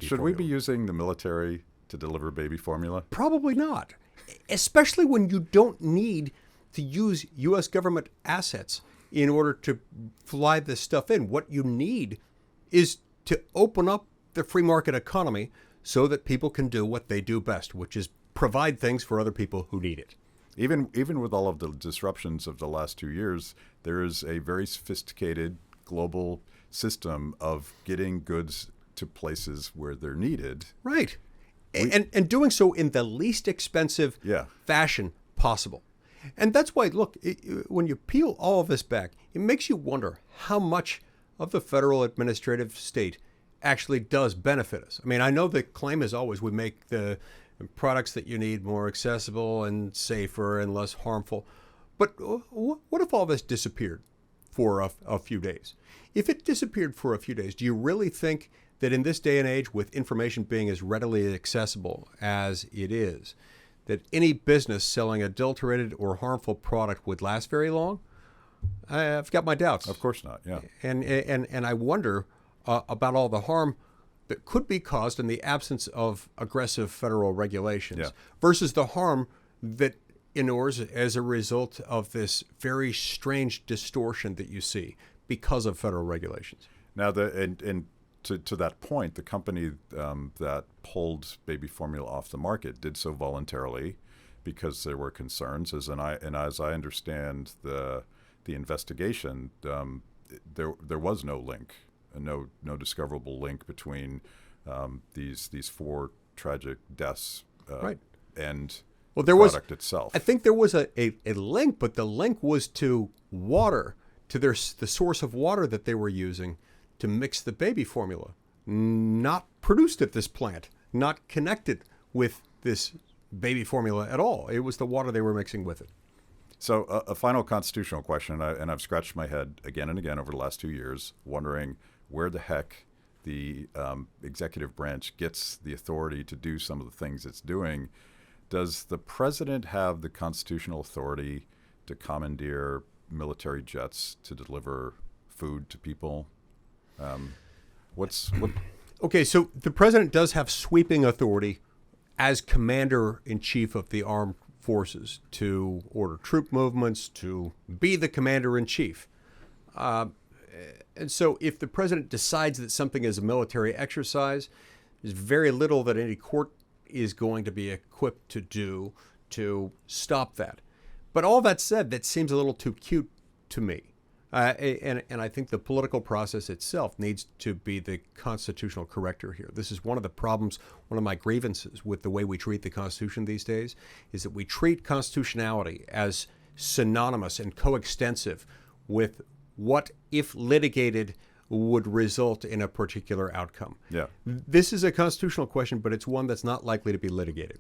Should formula. we be using the military to deliver baby formula? Probably not, especially when you don't need to use U.S. government assets in order to fly this stuff in. What you need is to open up the free market economy so that people can do what they do best, which is provide things for other people who need it. Even with all of the disruptions of the last 2 years, there is a very sophisticated global system of getting goods to places where they're needed. Right. And doing so in the least expensive fashion possible. And that's why, look, when you peel all of this back, it makes you wonder how much of the federal administrative state actually does benefit us. I mean, I know the claim is always we make the products that you need more accessible and safer and less harmful. But what if all this disappeared for a few days? If it disappeared for a few days, do you really think that in this day and age, with information being as readily accessible as it is, that any business selling adulterated or harmful product would last very long? I've got my doubts. Of course not, yeah. And I wonder about all the harm that could be caused in the absence of aggressive federal regulations versus the harm that inures as a result of this very strange distortion that you see because of federal regulations. Now, to that point, the company that pulled baby formula off the market did so voluntarily because there were concerns. As I understand the investigation, there was no link, no discoverable link between these 4 tragic deaths and the product itself. I think there was a link, but the link was to water, to the source of water that they were using to mix the baby formula, not produced at this plant, not connected with this baby formula at all. It was the water they were mixing with it. So a final constitutional question, and I've scratched my head again and again over the last 2 years, wondering where the heck the executive branch gets the authority to do some of the things it's doing. Does the president have the constitutional authority to commandeer military jets to deliver food to people? Okay, so the president does have sweeping authority as commander-in-chief of the armed forces to order troop movements, to be the commander-in-chief. And so if the president decides that something is a military exercise, there's very little that any court is going to be equipped to do to stop that. But all that said, that seems a little too cute to me. And I think the political process itself needs to be the constitutional corrector here. This is one of the problems, one of my grievances with the way we treat the Constitution these days, is that we treat constitutionality as synonymous and coextensive with what, if litigated, would result in a particular outcome. Yeah. This is a constitutional question, but it's one that's not likely to be litigated.